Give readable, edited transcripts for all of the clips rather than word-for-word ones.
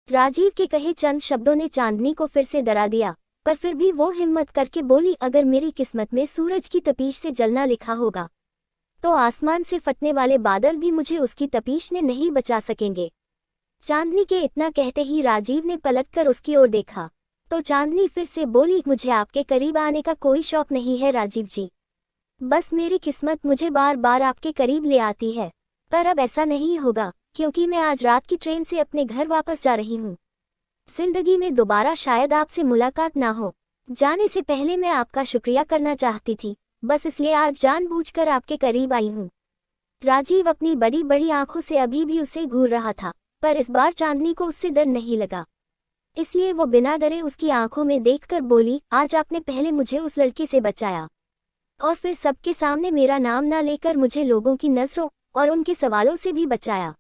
राजीव के कहे चंद शब्दों ने चांदनी को फिर से डरा दिया, पर फिर भी वो हिम्मत करके बोली, अगर मेरी किस्मत में सूरज की तपीश से जलना लिखा होगा तो आसमान से फटने वाले बादल भी मुझे उसकी तपीश ने नहीं बचा सकेंगे। चांदनी के इतना कहते ही राजीव ने पलटकर उसकी ओर देखा तो चांदनी फिर से बोली, मुझे आपके करीब आने का कोई शौक नहीं है राजीव जी, बस मेरी किस्मत मुझे बार बार आपके करीब ले आती है। पर अब ऐसा नहीं होगा, क्योंकि मैं आज रात की ट्रेन से अपने घर वापस जा रही हूँ। जिंदगी में दोबारा शायद आपसे मुलाकात ना हो। जाने से पहले मैं आपका शुक्रिया करना चाहती थी, बस इसलिए आज जानबूझकर आपके करीब आई हूँ। राजीव अपनी बड़ी बड़ी आंखों से अभी भी उसे घूर रहा था, पर इस बार चांदनी को उससे डर नहीं लगा, इसलिए वो बिना डरे उसकी आंखों में देखकर बोली, आज आपने पहले मुझे उस लड़के से बचाया और फिर सबके सामने मेरा नाम ना लेकर मुझे लोगों की नजरों और उनके सवालों से भी बचाया,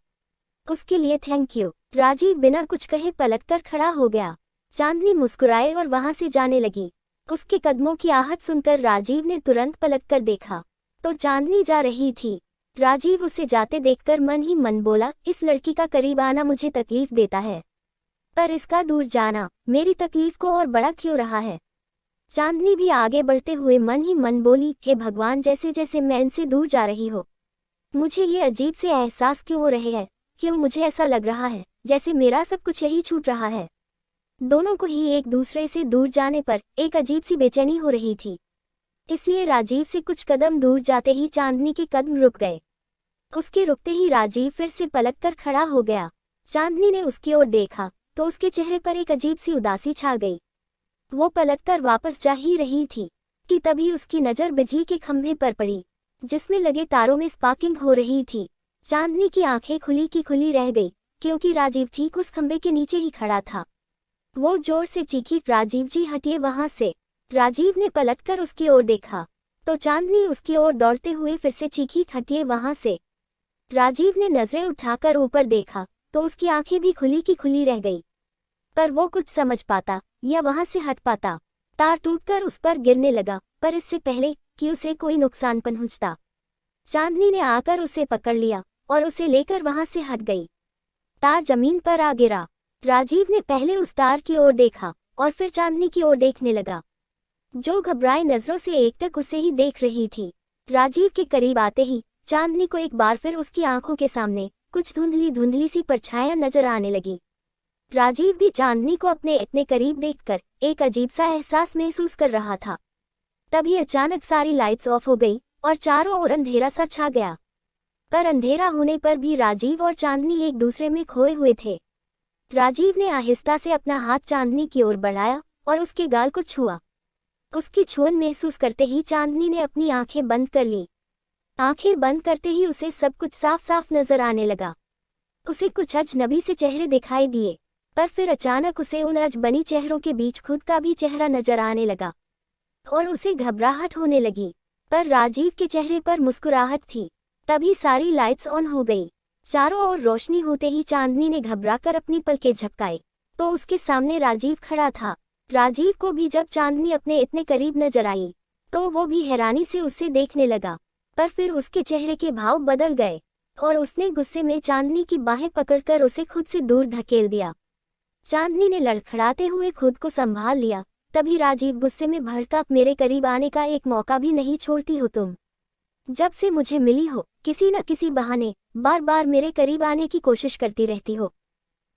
उसके लिए थैंक यू। राजीव बिना कुछ कहे पलटकर खड़ा हो गया। चांदनी मुस्कुराए और वहां से जाने लगी। उसके कदमों की आहट सुनकर राजीव ने तुरंत पलटकर देखा तो चांदनी जा रही थी। राजीव उसे जाते देखकर मन ही मन बोला, इस लड़की का करीब आना मुझे तकलीफ देता है, पर इसका दूर जाना मेरी तकलीफ को और बड़ा क्यों रहा है। चांदनी भी आगे बढ़ते हुए मन ही मन बोली, हे भगवान, जैसे जैसे मैं इनसे दूर जा रही हो मुझे ये अजीब से एहसास क्यों हो रहे हैं, क्यों मुझे ऐसा लग रहा है जैसे मेरा सब कुछ यही छूट रहा है। दोनों को ही एक दूसरे से दूर जाने पर एक अजीब सी बेचैनी हो रही थी, इसलिए राजीव से कुछ कदम दूर जाते ही चांदनी के कदम रुक गए। उसके रुकते ही राजीव फिर से पलटकर खड़ा हो गया। चांदनी ने उसकी ओर देखा तो उसके चेहरे पर एक अजीब सी उदासी छा गई। वो पलटकर वापस जा ही रही थी कि तभी उसकी नज़र बिजली के खंभे पर पड़ी, जिसमें लगे तारों में स्पार्किंग हो रही थी। चांदनी की आंखें खुली की खुली रह गई, क्योंकि राजीव ठीक उस खंभे के नीचे ही खड़ा था। वो जोर से चीखी, राजीव जी हटिए वहां से। राजीव ने पलटकर उसकी ओर देखा तो चांदनी उसकी ओर दौड़ते हुए फिर से चीखी, हटिए वहां से। राजीव ने नजरें उठाकर ऊपर देखा तो उसकी आंखें भी खुली की खुली रह गई, पर वो कुछ समझ पाता या वहां से हट पाता। तार टूटकर उस पर गिरने लगा, पर इससे पहले कि उसे कोई नुकसान पहुंचता, चांदनी ने आकर उसे पकड़ लिया और उसे लेकर वहां से हट गई। तार जमीन पर आ गिरा। राजीव ने पहले उस तार की ओर देखा और फिर चांदनी की ओर देखने लगा, जो घबराए नजरों से एकटक उसे ही देख रही थी। राजीव के करीब आते ही चांदनी को एक बार फिर उसकी आंखों के सामने कुछ धुंधली धुंधली सी परछाइयां नजर आने लगी। राजीव भी चांदनी को अपने इतने करीब देखकर एक अजीब सा एहसास महसूस कर रहा था। तभी अचानक सारी लाइट्स ऑफ हो गई और चारों ओर अंधेरा सा छा गया, पर अंधेरा होने पर भी राजीव और चांदनी एक दूसरे में खोए हुए थे। राजीव ने आहिस्ता से अपना हाथ चांदनी की ओर बढ़ाया और उसके गाल को छुआ। उसकी छुअन महसूस करते ही चांदनी ने अपनी आंखें बंद कर ली। आंखें बंद करते ही उसे सब कुछ साफ साफ नजर आने लगा। उसे कुछ अजनबी से चेहरे दिखाई दिए, पर फिर अचानक उसे उन अजनबी चेहरों के बीच खुद का भी चेहरा नजर आने लगा और उसे घबराहट होने लगी, पर राजीव के चेहरे पर मुस्कुराहट थी। तभी सारी लाइट्स ऑन हो गई। चारों ओर रोशनी होते ही चांदनी ने घबराकर अपनी पलकें झपकाई तो उसके सामने राजीव खड़ा था। राजीव को भी जब चांदनी अपने इतने करीब नजर आई तो वो भी हैरानी से उसे देखने लगा, पर फिर उसके चेहरे के भाव बदल गए और उसने गुस्से में चांदनी की बाहें पकड़कर उसे खुद से दूर धकेल दिया। चांदनी ने लड़खड़ाते हुए खुद को संभाल लिया। तभी राजीव गुस्से में भड़का, मेरे करीब आने का एक मौका भी नहीं छोड़ती हो तुम। जब से मुझे मिली हो किसी न किसी बहाने बार बार मेरे करीब आने की कोशिश करती रहती हो।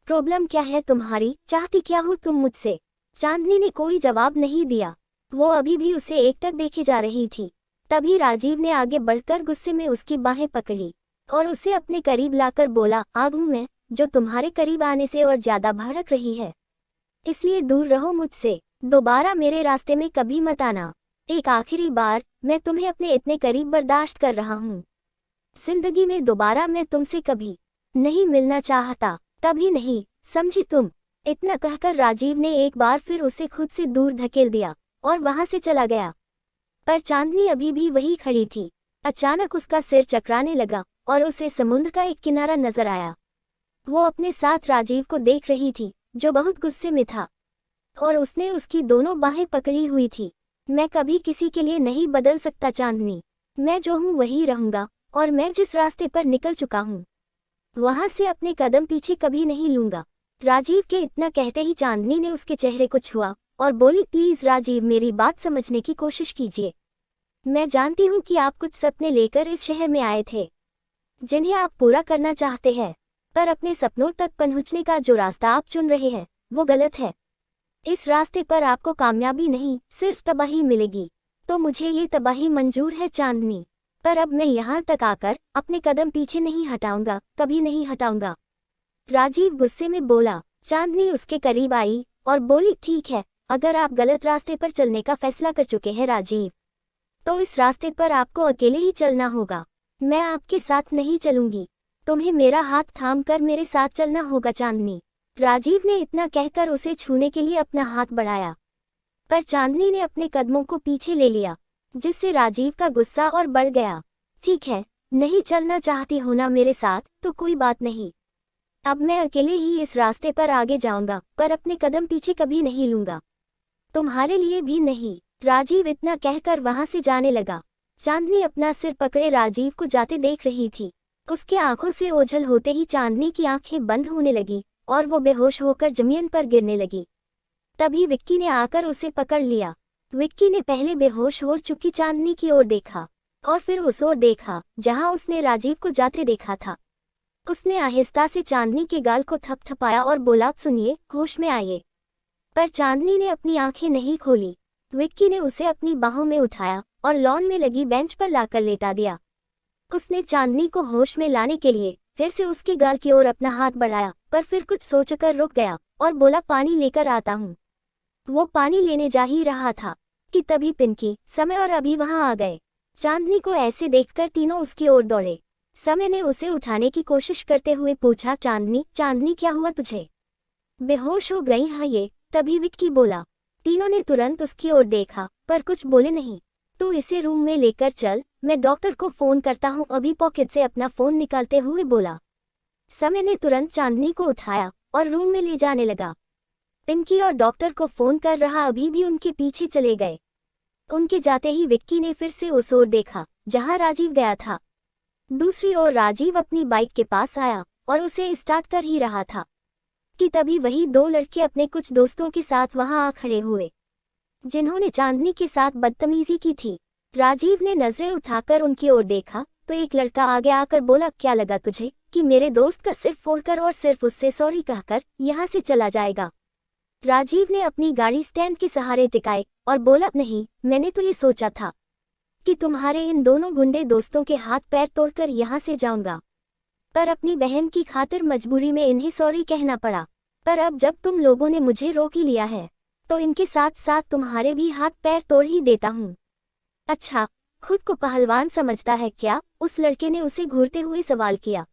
प्रॉब्लम क्या है तुम्हारी, चाहती क्या हो तुम मुझसे? चांदनी ने कोई जवाब नहीं दिया। वो अभी भी उसे एकटक देखे जा रही थी। तभी राजीव ने आगे बढ़कर गुस्से में उसकी बाहें पकड़ी और उसे अपने करीब लाकर बोला, आग हूं मैं जो तुम्हारे करीब आने से और ज्यादा भड़क रही है, इसलिए दूर रहो मुझसे। दोबारा मेरे रास्ते में कभी मत आना। एक आखिरी बार, मैं तुम्हें अपने इतने करीब बर्दाश्त कर रहा हूँ। जिंदगी में दोबारा मैं तुमसे कभी नहीं मिलना चाहता, कभी नहीं, समझी तुम? इतना कहकर राजीव ने एक बार फिर उसे खुद से दूर धकेल दिया और वहां से चला गया। पर चांदनी अभी भी वही खड़ी थी। अचानक उसका सिर चकराने लगा और उसे समुद्र का एक किनारा नजर आया। वो अपने साथ राजीव को देख रही थी, जो बहुत गुस्से में था, और उसने उसकी दोनों बाहें पकड़ी हुई थी। मैं कभी किसी के लिए नहीं बदल सकता चांदनी, मैं जो हूँ वही रहूंगा और मैं जिस रास्ते पर निकल चुका हूँ वहां से अपने कदम पीछे कभी नहीं लूंगा। राजीव के इतना कहते ही चांदनी ने उसके चेहरे को छुआ और बोली, प्लीज राजीव, मेरी बात समझने की कोशिश कीजिए। मैं जानती हूँ कि आप कुछ सपने लेकर इस शहर में आए थे जिन्हें आप पूरा करना चाहते हैं, पर अपने सपनों तक पहुंचने का जो रास्ता आप चुन रहे हैं वो गलत है। इस रास्ते पर आपको कामयाबी नहीं, सिर्फ तबाही मिलेगी। तो मुझे ये तबाही मंजूर है चांदनी, पर अब मैं यहाँ तक आकर अपने कदम पीछे नहीं हटाऊंगा, कभी नहीं हटाऊंगा। राजीव गुस्से में बोला। चांदनी उसके करीब आई और बोली, ठीक है, अगर आप गलत रास्ते पर चलने का फैसला कर चुके हैं राजीव, तो इस रास्ते पर आपको अकेले ही चलना होगा। मैं आपके साथ नहीं चलूंगी, तुम्हें मेरा हाथ थाम कर मेरे साथ चलना होगा चांदनी। राजीव ने इतना कहकर उसे छूने के लिए अपना हाथ बढ़ाया, पर चांदनी ने अपने कदमों को पीछे ले लिया, जिससे राजीव का गुस्सा और बढ़ गया। ठीक है, नहीं चलना चाहती हो ना मेरे साथ, तो कोई बात नहीं, अब मैं अकेले ही इस रास्ते पर आगे जाऊंगा, पर अपने कदम पीछे कभी नहीं लूंगा, तुम्हारे लिए भी नहीं। राजीव इतना कहकर वहां से जाने लगा। चांदनी अपना सिर पकड़े राजीव को जाते देख रही थी। उसके आंखों से ओझल होते ही चांदनी की आंखें बंद होने लगी और वो बेहोश होकर जमीन पर गिरने लगी। तभी विक्की ने आकर उसे पकड़ लिया। विक्की ने पहले बेहोश हो चुकी चांदनी की ओर देखा और फिर उस ओर देखा जहां उसने राजीव को जाते देखा था। उसने आहिस्ता से चांदनी के गाल को थपथपाया और बोला, सुनिए, होश में आइए। पर चांदनी ने अपनी आंखें नहीं खोली। विक्की ने उसे अपनी बाहों में उठाया और लॉन में लगी बेंच पर लाकर लेटा दिया। उसने चांदनी को होश में लाने के लिए फिर से उसके गाल की ओर अपना हाथ बढ़ाया, पर फिर कुछ सोचकर रुक गया और बोला, पानी लेकर आता हूँ। वो पानी लेने जा ही रहा था कि तभी पिंकी, समय और अभी वहां आ गए। चांदनी को ऐसे देखकर तीनों उसकी ओर दौड़े। समय ने उसे उठाने की कोशिश करते हुए पूछा, चांदनी, चांदनी क्या हुआ तुझे? बेहोश हो गई हाँ ये? तभी विक्की बोला। तीनों ने तुरंत उसकी ओर देखा पर कुछ बोले नहीं। तू इसे रूम में लेकर चल, मैं डॉक्टर को फोन करता हूँ, अभी पॉकेट से अपना फोन निकालते हुए बोला। समय ने तुरंत चांदनी को उठाया और रूम में ले जाने लगा। पिंकी और डॉक्टर को फोन कर रहा अभी भी उनके पीछे चले गए। उनके जाते ही विक्की ने फिर से उस ओर देखा जहां राजीव गया था। दूसरी ओर राजीव अपनी बाइक के पास आया और उसे स्टार्ट कर ही रहा था कि तभी वही दो लड़के अपने कुछ दोस्तों के साथ वहां आ खड़े हुए जिन्होंने चांदनी के साथ बदतमीजी की थी। राजीव ने नजरें उठाकर उनकी ओर देखा तो एक लड़का आगे आकर बोला, क्या लगा तुझे कि मेरे दोस्त का सिर फोड़कर और सिर्फ उससे सॉरी कहकर यहाँ से चला जाएगा? राजीव ने अपनी गाड़ी स्टैंड के सहारे टिकाई और बोला, नहीं, मैंने तो ये सोचा था कि तुम्हारे इन दोनों गुंडे दोस्तों के हाथ पैर तोड़कर यहाँ से जाऊंगा, पर अपनी बहन की खातिर मजबूरी में इन्हें सॉरी कहना पड़ा। पर अब जब तुम लोगों ने मुझे रोक ही लिया है तो इनके साथ साथ तुम्हारे भी हाथ पैर तोड़ ही देता हूँ। अच्छा, खुद को पहलवान समझता है क्या? उस लड़के ने उसे घूरते हुए सवाल किया।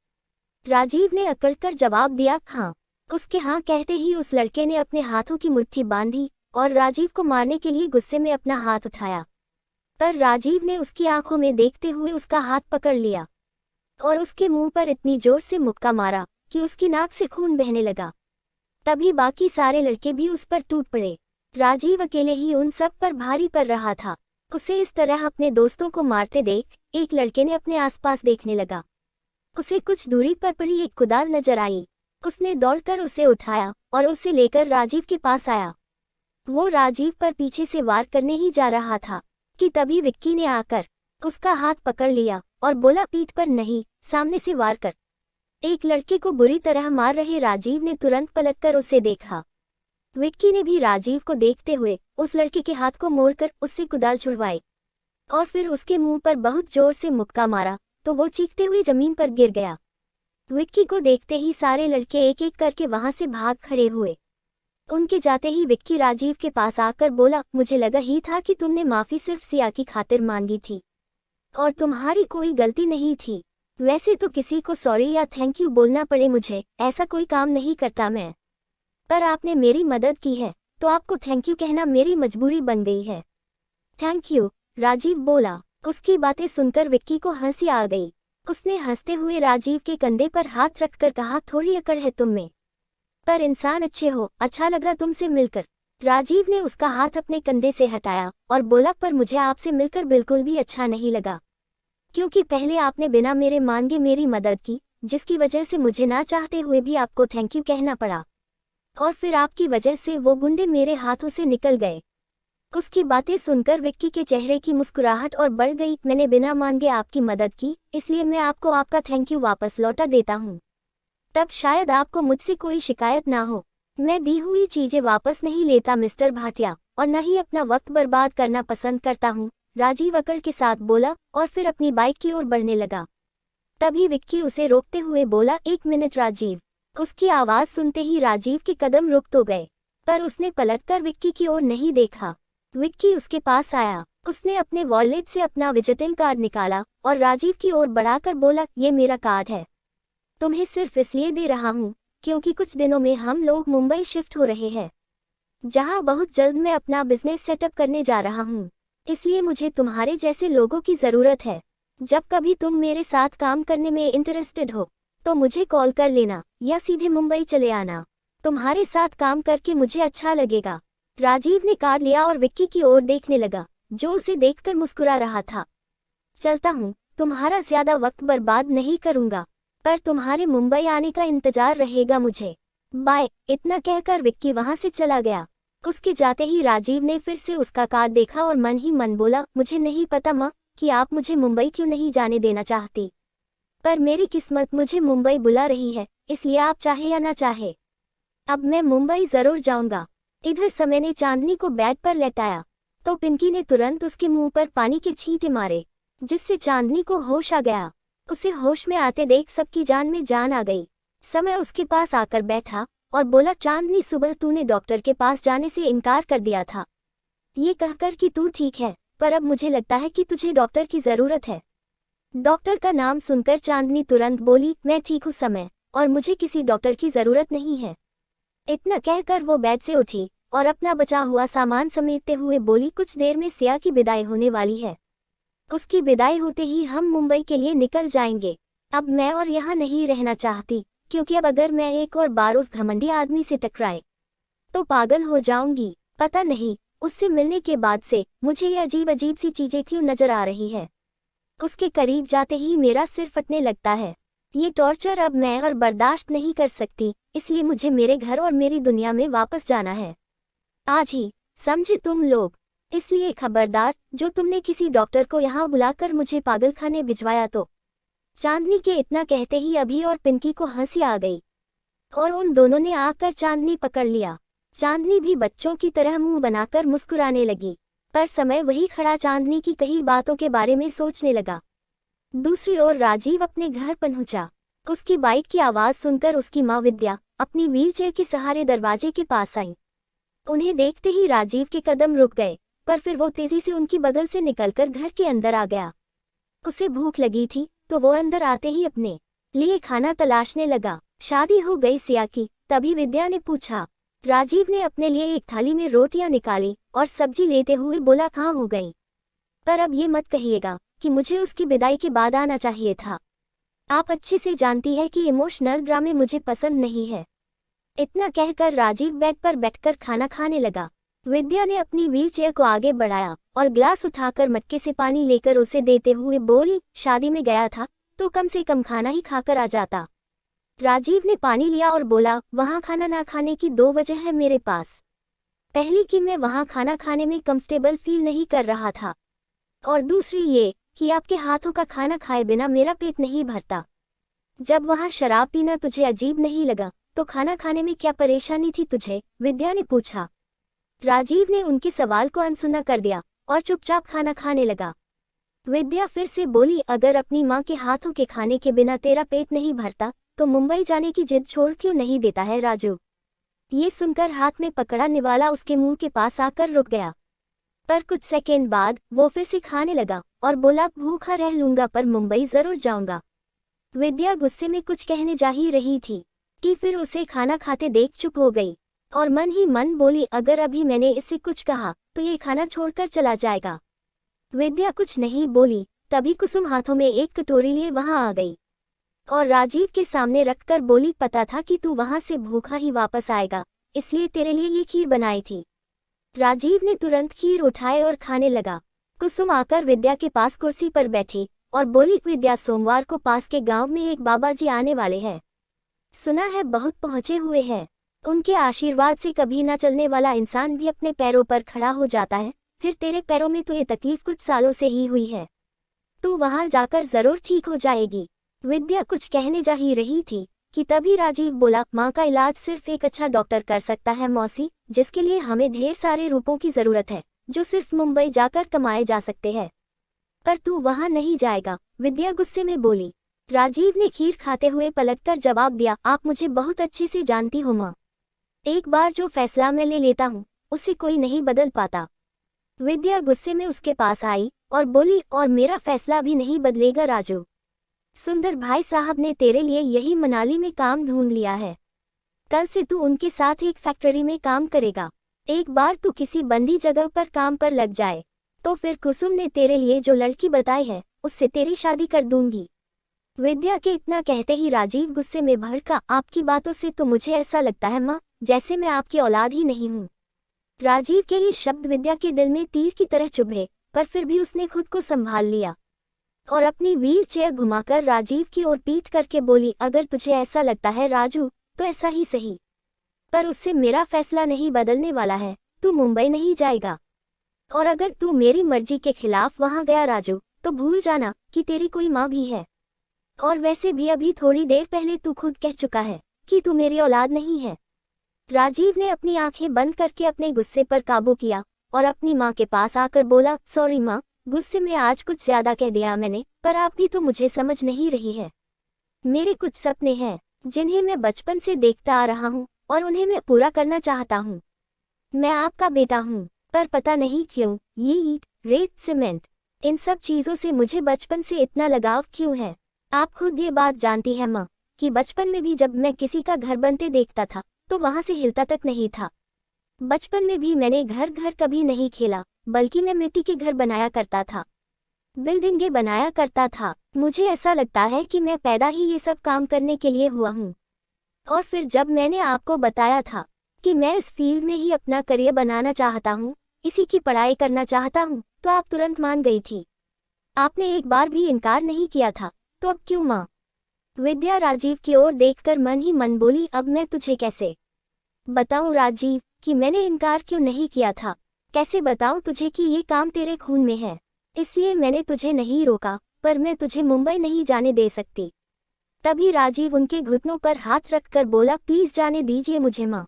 राजीव ने अकड़कर जवाब दिया, हाँ। उसके हाँ कहते ही उस लड़के ने अपने हाथों की मुट्ठी बांधी और राजीव को मारने के लिए गुस्से में अपना हाथ उठाया, पर राजीव ने उसकी आंखों में देखते हुए उसका हाथ पकड़ लिया और उसके मुंह पर इतनी जोर से मुक्का मारा कि उसकी नाक से खून बहने लगा। तभी बाकी सारे लड़के भी उस पर टूट पड़े। राजीव अकेले ही उन सब पर भारी पड़ रहा था। उसे इस तरह अपने दोस्तों को मारते देख एक लड़के ने अपने आसपास देखने लगा। उसे कुछ दूरी पर पड़ी एक कुदाल नजर आई। उसने दौड़कर उसे उठाया और उसे लेकर राजीव के पास आया। वो राजीव पर पीछे से वार करने ही जा रहा था कि तभी विक्की ने आकर उसका हाथ पकड़ लिया और बोला, पीठ पर नहीं, सामने से वार कर। एक लड़के को बुरी तरह मार रहे राजीव ने तुरंत पलटकर उसे देखा। विक्की ने भी राजीव को देखते हुए उस लड़के के हाथ को मोड़कर उससे कुदाल छुड़वाई और फिर उसके मुंह पर बहुत जोर से मुक्का मारा तो वो चीखते हुए जमीन पर गिर गया। विक्की को देखते ही सारे लड़के एक एक करके वहां से भाग खड़े हुए। उनके जाते ही विक्की राजीव के पास आकर बोला, मुझे लगा ही था कि तुमने माफी सिर्फ सिया की खातिर मांगी थी और तुम्हारी कोई गलती नहीं थी। वैसे तो किसी को सॉरी या थैंक यू बोलना पड़े मुझे ऐसा कोई काम नहीं करता मैं, पर आपने मेरी मदद की है तो आपको थैंक यू कहना मेरी मजबूरी बन गई है। थैंक यू, राजीव बोला। उसकी बातें सुनकर विक्की को हंसी आ गई। उसने हंसते हुए राजीव के कंधे पर हाथ रखकर कहा, थोड़ी अकड़ है तुम में, पर इंसान अच्छे हो, अच्छा लगा तुमसे मिलकर। राजीव ने उसका हाथ अपने कंधे से हटाया और बोला, पर मुझे आपसे मिलकर बिल्कुल भी अच्छा नहीं लगा, क्योंकि पहले आपने बिना मेरे मांगे मेरी मदद की, जिसकी वजह से मुझे ना चाहते हुए भी आपको थैंक यू कहना पड़ा। और फिर आपकी वजह से वो गुंडे मेरे हाथों से निकल गए। उसकी बातें सुनकर विक्की के चेहरे की मुस्कुराहट और बढ़ गई। मैंने बिना मांगे आपकी मदद की, इसलिए मैं आपको आपका थैंक यू वापस लौटा देता हूँ। तब शायद आपको मुझसे कोई शिकायत ना हो। मैं दी हुई चीजें वापस नहीं लेता मिस्टर भाटिया, और न ही अपना वक्त बर्बाद करना पसंद करता हूँ, राजीव अकड़ के साथ बोला और फिर अपनी बाइक की ओर बढ़ने लगा। तभी विक्की उसे रोकते हुए बोला, एक मिनट राजीव। उसकी आवाज सुनते ही राजीव के कदम रुक तो गए, पर उसने पलटकर विक्की की ओर नहीं देखा। विक्की उसके पास आया, उसने अपने वॉलेट से अपना विजिटिंग कार्ड निकाला और राजीव की ओर बढ़ाकर बोला, ये मेरा कार्ड है। तुम्हें सिर्फ इसलिए दे रहा हूँ क्योंकि कुछ दिनों में हम लोग मुंबई शिफ्ट हो रहे हैं, जहाँ बहुत जल्द मैं अपना बिजनेस सेटअप करने जा रहा हूँ। इसलिए मुझे तुम्हारे जैसे लोगों की ज़रूरत है। जब कभी तुम मेरे साथ काम करने में इंटरेस्टेड हो तो मुझे कॉल कर लेना या सीधे मुंबई चले आना। तुम्हारे साथ काम करके मुझे अच्छा लगेगा। राजीव ने कार्ड लिया और विक्की की ओर देखने लगा, जो उसे देखकर मुस्कुरा रहा था। चलता हूँ, तुम्हारा ज्यादा वक्त बर्बाद नहीं करूँगा, पर तुम्हारे मुंबई आने का इंतजार रहेगा मुझे। बाय। इतना कहकर विक्की वहां से चला गया। उसके जाते ही राजीव ने फिर से उसका कार्ड देखा और मन ही मन बोला, मुझे नहीं पता माँ कि आप मुझे मुंबई क्यों नहीं जाने देना चाहती, पर मेरी किस्मत मुझे मुंबई बुला रही है, इसलिए आप चाहे या ना चाहे अब मैं मुंबई जरूर जाऊंगा। इधर समय ने चांदनी को बेड पर लेटाया तो पिंकी ने तुरंत उसके मुंह पर पानी के छींटे मारे, जिससे चांदनी को होश आ गया। उसे होश में आते देख सबकी जान में जान आ गई। समय उसके पास आकर बैठा और बोला, चांदनी सुबह तूने डॉक्टर के पास जाने से इनकार कर दिया था, ये कहकर कि तू ठीक है, पर अब मुझे लगता है कि तुझे डॉक्टर की जरूरत है। डॉक्टर का नाम सुनकर चांदनी तुरंत बोली, मैं ठीक हूँ समय, और मुझे किसी डॉक्टर की जरूरत नहीं है। इतना कहकर वो बेड से उठी और अपना बचा हुआ सामान समेटते हुए बोली, कुछ देर में सिया की विदाई होने वाली है। उसकी विदाई होते ही हम मुंबई के लिए निकल जाएंगे। अब मैं और यहाँ नहीं रहना चाहती, क्योंकि अब अगर मैं एक और बार उस घमंडी आदमी से टकराए तो पागल हो जाऊंगी। पता नहीं उससे मिलने के बाद से मुझे ये अजीब अजीब सी चीजें क्यों नजर आ रही है। उसके करीब जाते ही मेरा सिर फटने लगता है। ये टॉर्चर अब मैं और बर्दाश्त नहीं कर सकती, इसलिए मुझे मेरे घर और मेरी दुनिया में वापस जाना है, आज ही, समझे तुम लोग। इसलिए खबरदार, जो तुमने किसी डॉक्टर को यहाँ बुलाकर मुझे पागलखाने भिजवाया तो। चांदनी के इतना कहते ही अभी और पिंकी को हंसी आ गई और उन दोनों ने आकर चांदनी पकड़ लिया। चांदनी भी बच्चों की तरह मुंह बनाकर मुस्कुराने लगी, पर समय वही खड़ा चांदनी की कही बातों के बारे में सोचने लगा। दूसरी ओर राजीव अपने घर पहुंचा। उसकी बाइक की आवाज सुनकर उसकी माँ विद्या अपनी व्हीलचेयर के सहारे दरवाजे के पास आई। उन्हें देखते ही राजीव के कदम रुक गए, पर फिर वो तेजी से उनकी बगल से निकलकर घर के अंदर आ गया। उसे भूख लगी थी तो वो अंदर आते ही अपने लिए खाना तलाशने लगा। शादी हो गई सिया की? तभी विद्या ने पूछा। राजीव ने अपने लिए एक थाली में रोटियां निकाली और सब्जी लेते हुए बोला, कहाँ हो गई? पर अब ये मत कहिएगा कि मुझे उसकी विदाई के बाद आना चाहिए था। आप अच्छे से जानती है कि इमोशनल ड्रामे मुझे पसंद नहीं है। इतना कहकर राजीव बेड पर बैठकर खाना खाने लगा। विद्या ने अपनी व्हीलचेयर को आगे बढ़ाया और ग्लास उठाकर मटके से पानी लेकर उसे देते हुए बोली, शादी में गया था तो कम से कम खाना ही खाकर आ जाता। राजीव ने पानी लिया और बोला, वहाँ खाना ना खाने की दो वजह है मेरे पास। पहली कि मैं वहाँ खाना खाने में कंफर्टेबल फील नहीं कर रहा था, और दूसरी ये कि आपके हाथों का खाना खाए बिना मेरा पेट नहीं भरता। जब वहाँ शराब पीना तुझे अजीब नहीं लगा तो खाना खाने में क्या परेशानी थी तुझे? विद्या ने पूछा। राजीव ने उनके सवाल को अनसुना कर दिया और चुपचाप खाना खाने लगा। विद्या फिर से बोली, अगर अपनी माँ के हाथों के खाने के बिना तेरा पेट नहीं भरता तो मुंबई जाने की जिद छोड़ क्यों नहीं देता है राजू? ये सुनकर हाथ में पकड़ा निवाला उसके मुंह के पास आकर रुक गया, पर कुछ सेकेंड बाद वो फिर से खाने लगा और बोला, भूखा रह लूंगा पर मुंबई जरूर जाऊंगा। विद्या गुस्से में कुछ कहने जा ही रही थी कि फिर उसे खाना खाते देख चुप हो गई और मन ही मन बोली, अगर अभी मैंने इसे कुछ कहा तो ये खाना छोड़कर चला जाएगा। विद्या कुछ नहीं बोली, तभी कुसुम हाथों में एक कटोरी लिए वहां आ गई और राजीव के सामने रखकर बोली, पता था कि तू वहां से भूखा ही वापस आएगा, इसलिए तेरे लिए ये खीर बनाई थी। राजीव ने तुरंत खीर उठाए और खाने लगा। कुसुम आकर विद्या के पास कुर्सी पर बैठी और बोली, विद्या, सोमवार को पास के गांव में एक बाबा जी आने वाले हैं, सुना है बहुत पहुंचे हुए हैं। उनके आशीर्वाद से कभी न चलने वाला इंसान भी अपने पैरों पर खड़ा हो जाता है। फिर तेरे पैरों में तो ये तकलीफ कुछ सालों से ही हुई है, तू वहां जाकर जरूर ठीक हो जाएगी। विद्या कुछ कहने जा ही रही थी कि तभी राजीव बोला, माँ का इलाज सिर्फ एक अच्छा डॉक्टर कर सकता है मौसी, जिसके लिए हमें ढेर सारे रुपयों की जरूरत है, जो सिर्फ मुंबई जाकर कमाए जा सकते हैं। पर तू वहां नहीं जाएगा, विद्या गुस्से में बोली। राजीव ने खीर खाते हुए पलटकर जवाब दिया, आप मुझे बहुत अच्छे से जानती हो माँ, एक बार जो फैसला मैं ले लेता हूँ उसे कोई नहीं बदल पाता। विद्या गुस्से में उसके पास आई और बोली, और मेरा फैसला भी नहीं बदलेगा राजू। सुंदर भाई साहब ने तेरे लिए यही मनाली में काम ढूंढ लिया है, कल से तू उनके साथ एक फैक्ट्री में काम करेगा। एक बार तू किसी बंदी जगह पर काम पर लग जाए तो फिर कुसुम ने तेरे लिए जो लड़की बताई है उससे तेरी शादी कर दूंगी। विद्या के इतना कहते ही राजीव गुस्से में भड़का, आपकी बातों से तो मुझे ऐसा लगता है माँ जैसे मैं आपकी औलाद ही नहीं हूँ। राजीव के ये शब्द विद्या के दिल में तीर की तरह चुभे, पर फिर भी उसने खुद को संभाल लिया और अपनी व्हील चेयर घुमाकर राजीव की ओर पीट करके बोली, अगर तुझे ऐसा लगता है राजू तो ऐसा ही सही, पर उससे मेरा फैसला नहीं बदलने वाला है। तू मुंबई नहीं जाएगा, और अगर तू मेरी मर्जी के खिलाफ वहां गया राजू तो भूल जाना कि तेरी कोई माँ भी है। और वैसे भी अभी थोड़ी देर पहले तू खुद कह चुका है कि तू मेरी औलाद नहीं है। राजीव ने अपनी आंखें बंद करके अपने गुस्से पर काबू किया और अपनी माँ के पास आकर बोला, सॉरी माँ, गुस्से में आज कुछ ज्यादा कह दिया मैंने, पर आप भी तो मुझे समझ नहीं रही है। मेरे कुछ सपने हैं जिन्हें मैं बचपन से देखता आ रहा हूँ और उन्हें मैं पूरा करना चाहता हूँ। मैं आपका बेटा हूँ, पर पता नहीं क्यों ये ईंट, रेत, सीमेंट, इन सब चीजों से मुझे बचपन से इतना लगाव क्यों है। आप खुद ये बात जानती हैं माँ कि बचपन में भी जब मैं किसी का घर बनते देखता था तो वहां से हिलता तक नहीं था। बचपन में भी मैंने घर घर कभी नहीं खेला, बल्कि मैं मिट्टी के घर बनाया करता था, बिल्डिंगें बनाया करता था। मुझे ऐसा लगता है कि मैं पैदा ही ये सब काम करने के लिए हुआ हूँ। और फिर जब मैंने आपको बताया था कि मैं इस फील्ड में ही अपना करियर बनाना चाहता हूँ, इसी की पढ़ाई करना चाहता हूँ, तो आप तुरंत मान गई थी। आपने एक बार भी इनकार नहीं किया था, तो अब क्यों माँ? विद्या राजीव की ओर देखकर मन ही मन बोली, अब मैं तुझे कैसे बताऊं राजीव कि मैंने इनकार क्यों नहीं किया था। कैसे बताऊं तुझे कि ये काम तेरे खून में है, इसलिए मैंने तुझे नहीं रोका, पर मैं तुझे मुंबई नहीं जाने दे सकती। तभी राजीव उनके घुटनों पर हाथ रखकर बोला, प्लीज जाने दीजिए मुझे माँ,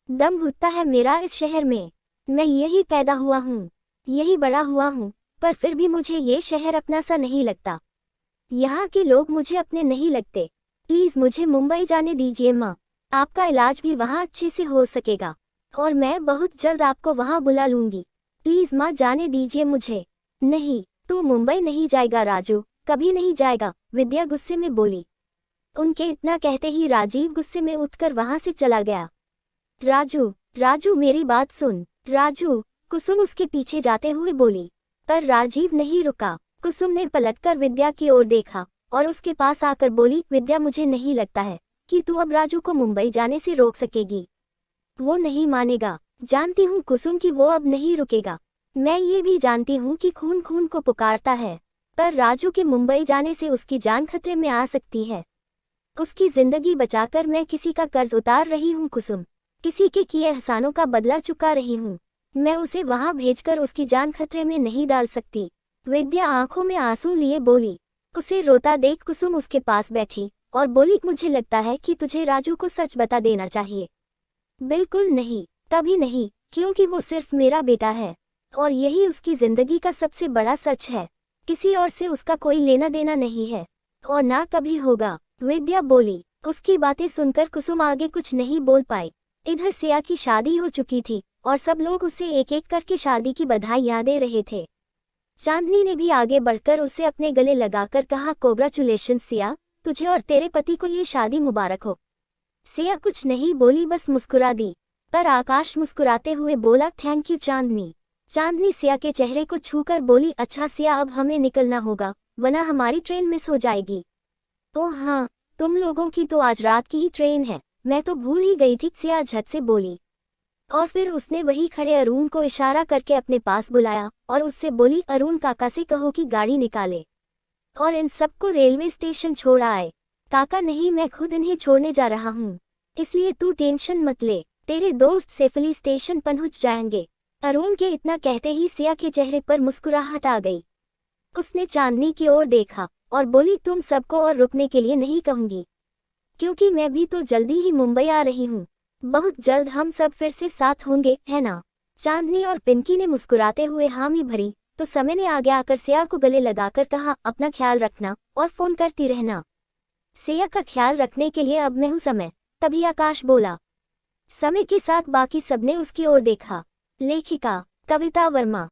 दम घुटता है मेरा इस शहर में। मैं यही पैदा हुआ हूँ, यही बड़ा हुआ हूँ, पर फिर भी मुझे ये शहर अपना सा नहीं लगता। यहाँ के लोग मुझे अपने नहीं लगते। प्लीज मुझे मुंबई जाने दीजिए माँ, आपका इलाज भी वहाँ अच्छे से हो सकेगा और मैं बहुत जल्द आपको वहाँ बुला लूंगी। प्लीज माँ जाने दीजिए मुझे। नहीं, तू मुंबई नहीं जाएगा राजू, कभी नहीं जाएगा, विद्या गुस्से में बोली। उनके इतना कहते ही राजीव गुस्से में उठकर वहां से चला गया। राजू, राजू मेरी बात सुन राजू, कुसुम उसके पीछे जाते हुए बोली। पर राजीव नहीं रुका। कुसुम ने पलटकर विद्या की ओर देखा और उसके पास आकर बोली, विद्या मुझे नहीं लगता है कि तू अब राजू को मुंबई जाने से रोक सकेगी। वो नहीं मानेगा। जानती हूँ कुसुम कि वो अब नहीं रुकेगा। मैं ये भी जानती हूँ कि खून खून को पुकारता है, पर राजू के मुंबई जाने से उसकी जान खतरे में आ सकती है। उसकी जिंदगी बचाकर मैं किसी का कर्ज उतार रही हूँ कुसुम, किसी के किए एहसानों का बदला चुका रही हूँ। मैं उसे वहां भेजकर उसकी जान खतरे में नहीं डाल सकती। विद्या आंखों में आंसू लिए बोली। उसे रोता देख कुसुम उसके पास बैठी और बोली, मुझे लगता है कि तुझे राजू को सच बता देना चाहिए। बिल्कुल नहीं, कभी नहीं, क्योंकि वो सिर्फ मेरा बेटा है और यही उसकी जिंदगी का सबसे बड़ा सच है। किसी और से उसका कोई लेना देना नहीं है और ना कभी होगा, विद्या बोली। उसकी बातें सुनकर कुसुम आगे कुछ नहीं बोल पाई। इधर सिया की शादी हो चुकी थी और सब लोग उसे एक एक करके शादी की बधाइयां दे रहे थे। चांदनी ने भी आगे बढ़कर उसे अपने गले लगाकर कहा, कांग्रेचुलेशन सिया, तुझे और तेरे पति को ये शादी मुबारक हो। सिया कुछ नहीं बोली, बस मुस्कुरा दी। पर आकाश मुस्कुराते हुए बोला, थैंक यू चांदनी। चांदनी सिया के चेहरे को छूकर बोली, अच्छा सिया अब हमें निकलना होगा वरना हमारी ट्रेन मिस हो जाएगी। ओह हाँ, तुम लोगों की तो आज रात की ही ट्रेन है, मैं तो भूल ही गई थी, सिया झट से बोली। और फिर उसने वही खड़े अरुण को इशारा करके अपने पास बुलाया और उससे बोली, अरुण काका से कहो कि गाड़ी निकाले और इन सबको रेलवे स्टेशन छोड़ आए। काका नहीं, मैं खुद इन्हें छोड़ने जा रहा हूँ। इसलिए तू टेंशन मत ले, तेरे दोस्त सेफली स्टेशन पहुंच जाएंगे। अरुण के इतना कहते ही सिया के चेहरे पर मुस्कुराहट आ गई। उसने चांदनी की ओर देखा और बोली, तुम सबको और रुकने के लिए नहीं कहूंगी, क्योंकि मैं भी तो जल्दी ही मुंबई आ रही हूँ। बहुत जल्द हम सब फिर से साथ होंगे, है ना? चांदनी और पिंकी ने मुस्कुराते हुए हामी भरी तो समय ने आगे आकर सिया को गले लगाकर कहा, अपना ख्याल रखना और फोन करती रहना। सिया का ख्याल रखने के लिए अब मैं हूँ समय। तभी आकाश बोला। समय के साथ बाकी सबने उसकी ओर देखा। लेखिका कविता वर्मा।